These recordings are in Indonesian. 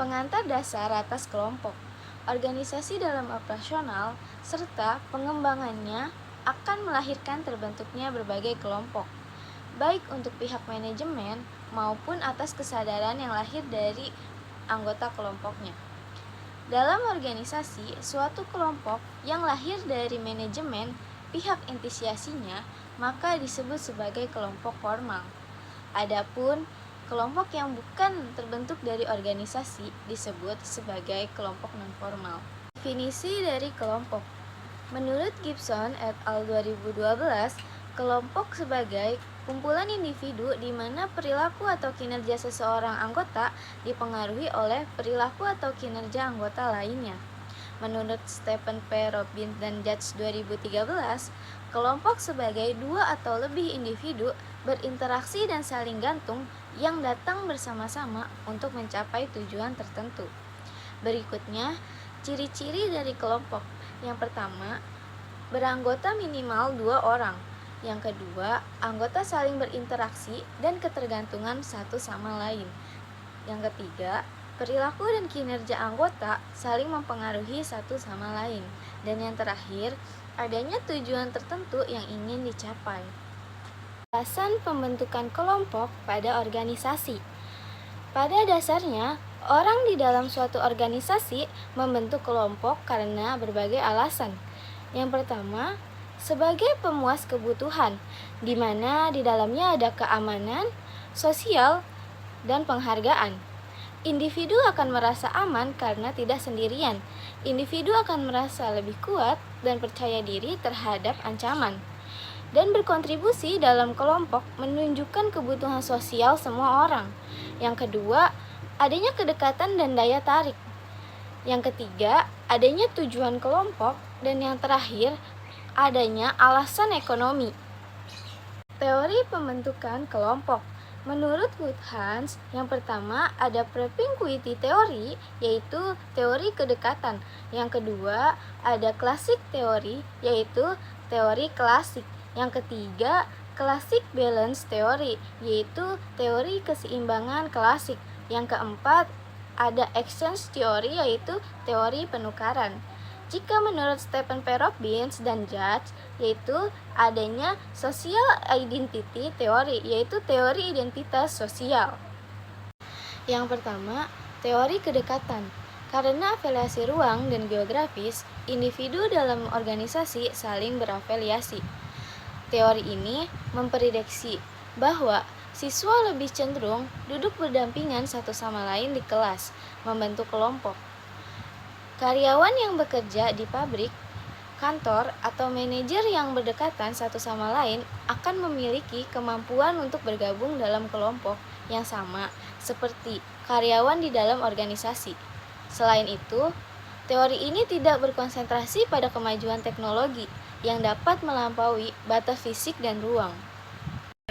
pengantar dasar atas kelompok. Organisasi dalam operasional serta pengembangannya akan melahirkan terbentuknya berbagai kelompok, baik untuk pihak manajemen maupun atas kesadaran yang lahir dari anggota kelompoknya. Dalam organisasi, suatu kelompok yang lahir dari manajemen pihak inisiasinya maka disebut sebagai kelompok formal. Adapun kelompok yang bukan terbentuk dari organisasi disebut sebagai kelompok non-formal. Definisi dari kelompok. Menurut Gibson et al. 2012, kelompok sebagai kumpulan individu di mana perilaku atau kinerja seseorang anggota dipengaruhi oleh perilaku atau kinerja anggota lainnya. Menurut Stephen P. Robbins dan Judge 2013, kelompok sebagai dua atau lebih individu berinteraksi dan saling gantung yang datang bersama-sama untuk mencapai tujuan tertentu. Berikutnya, ciri-ciri dari kelompok. Yang pertama, beranggota minimal 2 orang. Yang kedua, anggota saling berinteraksi dan ketergantungan satu sama lain. Yang ketiga, perilaku dan kinerja anggota saling mempengaruhi satu sama lain. Dan yang terakhir, adanya tujuan tertentu yang ingin dicapai. Alasan pembentukan kelompok pada organisasi. Pada dasarnya, orang di dalam suatu organisasi membentuk kelompok karena berbagai alasan. Yang pertama, sebagai pemuas kebutuhan, di mana di dalamnya ada keamanan, sosial, dan penghargaan. Individu akan merasa aman karena tidak sendirian. Individu akan merasa lebih kuat dan percaya diri terhadap ancaman. Dan berkontribusi dalam kelompok menunjukkan kebutuhan sosial semua orang. Yang kedua, adanya kedekatan dan daya tarik. Yang ketiga, adanya tujuan kelompok. Dan yang terakhir, adanya alasan ekonomi. Teori pembentukan kelompok. Menurut Woodhans, yang pertama ada propinquity teori, yaitu teori kedekatan. Yang kedua ada classic teori, yaitu teori klasik. Yang ketiga, classic balance teori, yaitu teori keseimbangan klasik. Yang keempat, ada exchange teori, yaitu teori penukaran. Jika menurut Stephen P. Robbins dan Judge, yaitu adanya social identity teori, yaitu teori identitas sosial. Yang pertama, teori kedekatan. Karena afiliasi ruang dan geografis, individu dalam organisasi saling berafiliasi. Teori ini memprediksi bahwa siswa lebih cenderung duduk berdampingan satu sama lain di kelas, membentuk kelompok. Karyawan yang bekerja di pabrik, kantor, atau manajer yang berdekatan satu sama lain akan memiliki kemampuan untuk bergabung dalam kelompok yang sama seperti karyawan di dalam organisasi. Selain itu, teori ini tidak berkonsentrasi pada kemajuan teknologi yang dapat melampaui batas fisik dan ruang.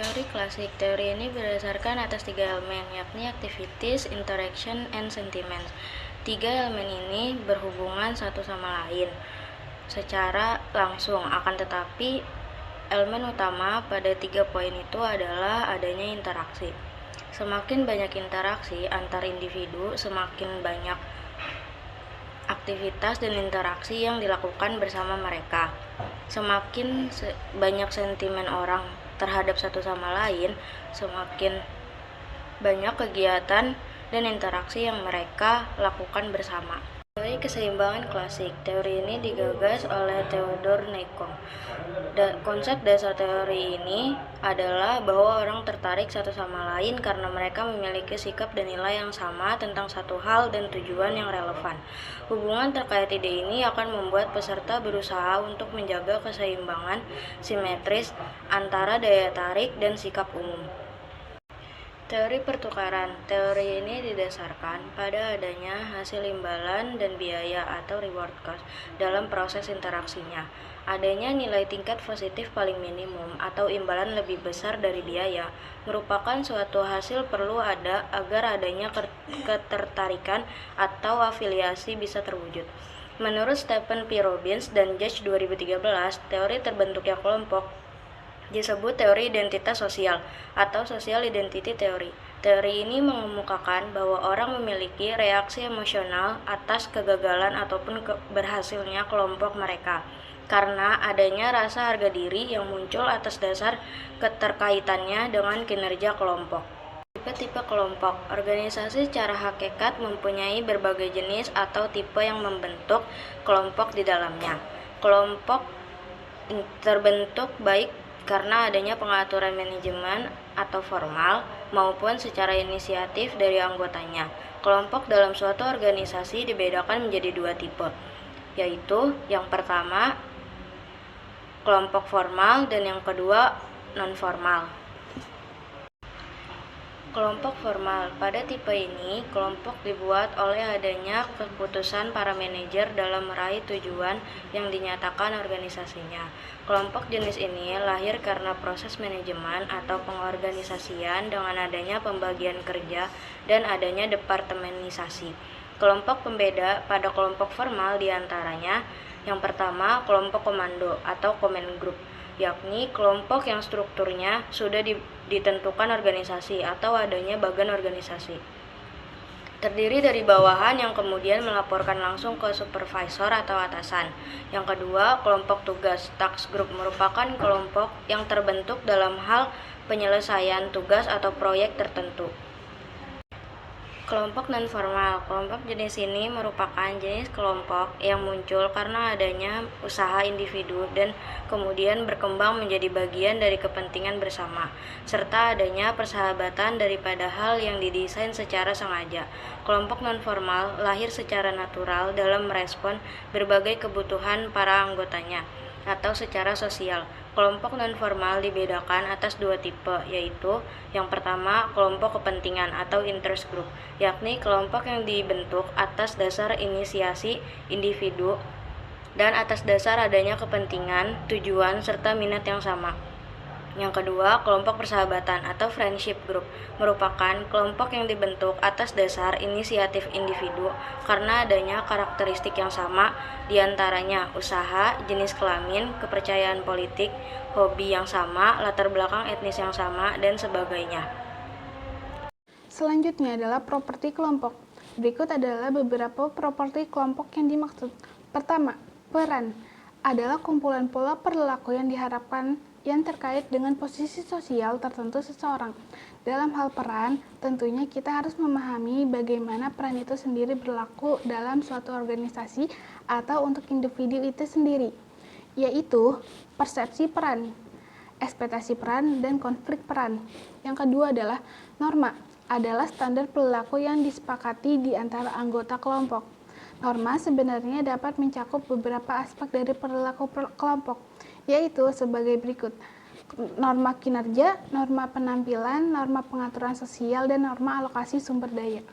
Teori klasik. Teori ini berdasarkan atas 3 elemen, yakni activities, interaction, and sentiments. 3 elemen ini berhubungan satu sama lain secara langsung, akan tetapi elemen utama pada 3 poin itu adalah adanya interaksi. Semakin banyak interaksi antar individu, semakin banyak aktivitas dan interaksi yang dilakukan bersama mereka. Semakin banyak sentimen orang terhadap satu sama lain, semakin banyak kegiatan dan interaksi yang mereka lakukan bersama. Teori keseimbangan klasik. Teori ini digagas oleh Theodor Nekom. Konsep dasar teori ini adalah bahwa orang tertarik satu sama lain karena mereka memiliki sikap dan nilai yang sama tentang satu hal dan tujuan yang relevan. Hubungan terkait ide ini akan membuat peserta berusaha untuk menjaga keseimbangan simetris antara daya tarik dan sikap umum. Teori pertukaran. Teori ini didasarkan pada adanya hasil imbalan dan biaya atau reward cost dalam proses interaksinya. Adanya nilai tingkat positif paling minimum atau imbalan lebih besar dari biaya merupakan suatu hasil perlu ada agar adanya ketertarikan atau afiliasi bisa terwujud. Menurut Stephen P. Robbins dan Judge 2013, teori terbentuknya kelompok disebut teori identitas sosial atau social identity theory. Teori ini mengemukakan bahwa orang memiliki reaksi emosional atas kegagalan ataupun berhasilnya kelompok mereka, karena adanya rasa harga diri yang muncul atas dasar keterkaitannya dengan kinerja kelompok. Tipe-tipe kelompok. Organisasi secara hakikat mempunyai berbagai jenis atau tipe yang membentuk kelompok di dalamnya. Kelompok terbentuk baik karena adanya pengaturan manajemen atau formal maupun secara inisiatif dari anggotanya. Kelompok dalam suatu organisasi dibedakan menjadi dua tipe, yaitu yang pertama kelompok formal dan yang kedua non-formal. Kelompok formal. Pada tipe ini, kelompok dibuat oleh adanya keputusan para manajer dalam meraih tujuan yang dinyatakan organisasinya. Kelompok jenis ini lahir karena proses manajemen atau pengorganisasian dengan adanya pembagian kerja dan adanya departemenisasi. Kelompok pembeda pada kelompok formal diantaranya yang pertama, kelompok komando atau command group, yakni kelompok yang strukturnya sudah ditentukan organisasi atau adanya bagan organisasi. Terdiri dari bawahan yang kemudian melaporkan langsung ke supervisor atau atasan. Yang kedua, kelompok tugas. Task group merupakan kelompok yang terbentuk dalam hal penyelesaian tugas atau proyek tertentu. Kelompok non-formal. Kelompok jenis ini merupakan jenis kelompok yang muncul karena adanya usaha individu dan kemudian berkembang menjadi bagian dari kepentingan bersama, serta adanya persahabatan daripada hal yang didesain secara sengaja. Kelompok non-formal lahir secara natural dalam merespon berbagai kebutuhan para anggotanya atau secara sosial. Kelompok non-formal dibedakan atas dua tipe, yaitu yang pertama kelompok kepentingan atau interest group, yakni kelompok yang dibentuk atas dasar inisiasi individu dan atas dasar adanya kepentingan, tujuan, serta minat yang sama. Yang kedua, kelompok persahabatan atau friendship group merupakan kelompok yang dibentuk atas dasar inisiatif individu karena adanya karakteristik yang sama, diantaranya usaha, jenis kelamin, kepercayaan politik, hobi yang sama, latar belakang etnis yang sama, dan sebagainya. Selanjutnya adalah properti kelompok. Berikut adalah beberapa properti kelompok yang dimaksud. Pertama, peran adalah kumpulan pola perilaku yang diharapkan yang terkait dengan posisi sosial tertentu seseorang. Dalam hal peran, tentunya kita harus memahami bagaimana peran itu sendiri berlaku dalam suatu organisasi atau untuk individu itu sendiri, yaitu persepsi peran, ekspektasi peran, dan konflik peran. Yang kedua adalah norma, adalah standar perilaku yang disepakati di antara anggota kelompok. Norma sebenarnya dapat mencakup beberapa aspek dari perilaku kelompok, yaitu sebagai berikut: norma kinerja, norma penampilan, norma pengaturan sosial, dan norma alokasi sumber daya.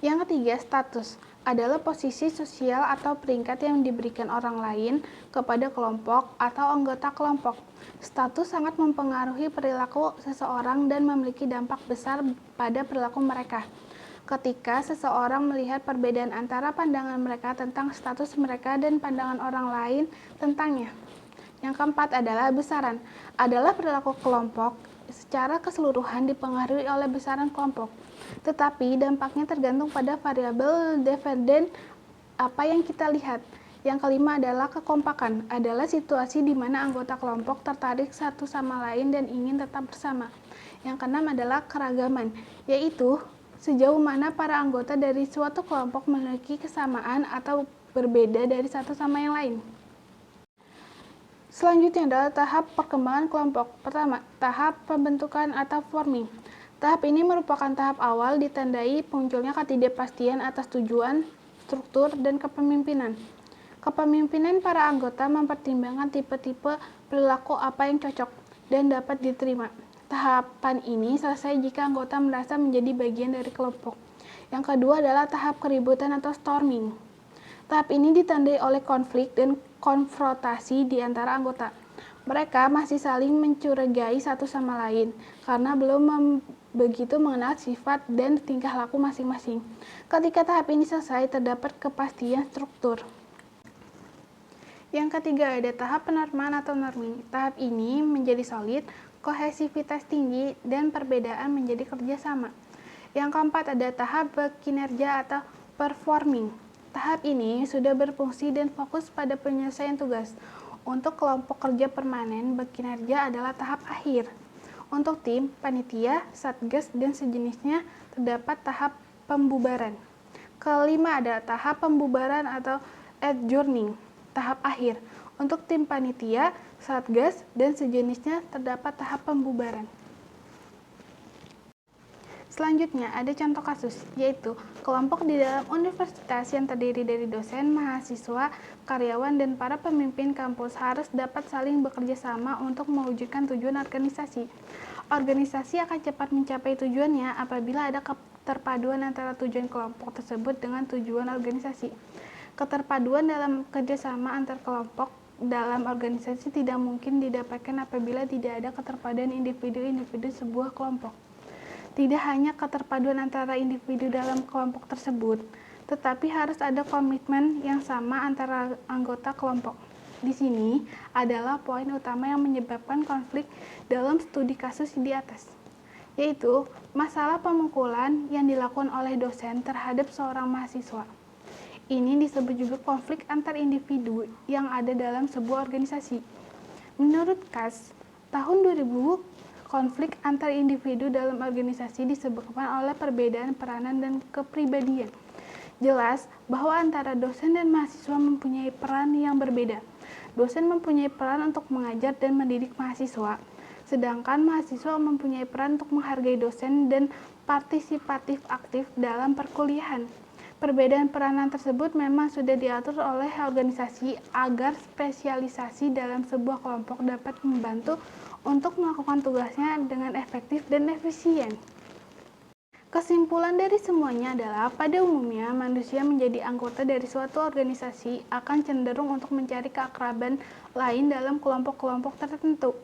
Yang ketiga, status adalah posisi sosial atau peringkat yang diberikan orang lain kepada kelompok atau anggota kelompok. Status sangat mempengaruhi perilaku seseorang dan memiliki dampak besar pada perilaku mereka. Ketika seseorang melihat perbedaan antara pandangan mereka tentang status mereka dan pandangan orang lain tentangnya. Yang keempat adalah besaran, adalah perilaku kelompok secara keseluruhan dipengaruhi oleh besaran kelompok. Tetapi dampaknya tergantung pada variabel dependen apa yang kita lihat. Yang kelima adalah kekompakan, adalah situasi di mana anggota kelompok tertarik satu sama lain dan ingin tetap bersama. Yang keenam adalah keragaman, yaitu sejauh mana para anggota dari suatu kelompok memiliki kesamaan atau berbeda dari satu sama yang lain. Selanjutnya adalah tahap perkembangan kelompok. Pertama, tahap pembentukan atau forming. Tahap ini merupakan tahap awal ditandai munculnya ketidakpastian atas tujuan, struktur, dan kepemimpinan. Kepemimpinan para anggota mempertimbangkan tipe-tipe perilaku apa yang cocok dan dapat diterima. Tahapan ini selesai jika anggota merasa menjadi bagian dari kelompok. Yang kedua adalah tahap keributan atau storming. Tahap ini ditandai oleh konflik dan konfrontasi di antara anggota. Mereka masih saling mencurigai satu sama lain karena belum begitu mengenal sifat dan tingkah laku masing-masing. Ketika tahap ini selesai, terdapat kepastian struktur. Yang ketiga ada tahap penormaan atau norming. Tahap ini menjadi solid kohesivitas tinggi, dan perbedaan menjadi kerjasama. Yang keempat ada tahap berkinerja atau performing. Tahap ini sudah berfungsi dan fokus pada penyelesaian tugas. Untuk kelompok kerja permanen, berkinerja adalah tahap akhir. Untuk tim, panitia, satgas, dan sejenisnya terdapat tahap pembubaran. Kelima ada tahap pembubaran atau adjourning, tahap akhir. Untuk tim panitia, satgas, dan sejenisnya terdapat tahap pembubaran. Selanjutnya ada contoh kasus, yaitu kelompok di dalam universitas yang terdiri dari dosen, mahasiswa, karyawan, dan para pemimpin kampus harus dapat saling bekerja sama untuk mewujudkan tujuan organisasi. Organisasi akan cepat mencapai tujuannya apabila ada keterpaduan antara tujuan kelompok tersebut dengan tujuan organisasi. Keterpaduan dalam kerjasama antar kelompok dalam organisasi tidak mungkin didapatkan apabila tidak ada keterpaduan individu-individu sebuah kelompok. Tidak hanya keterpaduan antara individu dalam kelompok tersebut, tetapi harus ada komitmen yang sama antara anggota kelompok. Di sini adalah poin utama yang menyebabkan konflik dalam studi kasus di atas, yaitu masalah pemukulan yang dilakukan oleh dosen terhadap seorang mahasiswa. Ini disebut juga konflik antar individu yang ada dalam sebuah organisasi. Menurut Kass, tahun 2000, konflik antar individu dalam organisasi disebabkan oleh perbedaan peranan dan kepribadian. Jelas bahwa antara dosen dan mahasiswa mempunyai peran yang berbeda. Dosen mempunyai peran untuk mengajar dan mendidik mahasiswa, sedangkan mahasiswa mempunyai peran untuk menghargai dosen dan partisipatif aktif dalam perkuliahan. Perbedaan peranan tersebut memang sudah diatur oleh organisasi agar spesialisasi dalam sebuah kelompok dapat membantu untuk melakukan tugasnya dengan efektif dan efisien. Kesimpulan dari semuanya adalah pada umumnya manusia menjadi anggota dari suatu organisasi akan cenderung untuk mencari keakraban lain dalam kelompok-kelompok tertentu.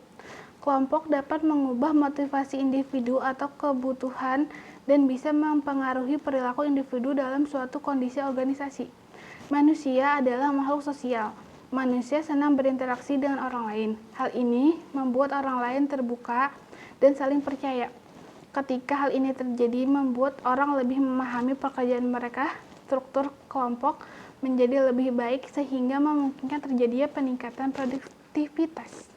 Kelompok dapat mengubah motivasi individu atau kebutuhan dan bisa mempengaruhi perilaku individu dalam suatu kondisi organisasi. Manusia adalah makhluk sosial. Manusia senang berinteraksi dengan orang lain. Hal ini membuat orang lain terbuka dan saling percaya. Ketika hal ini terjadi, membuat orang lebih memahami pekerjaan mereka, struktur kelompok menjadi lebih baik sehingga memungkinkan terjadinya peningkatan produktivitas.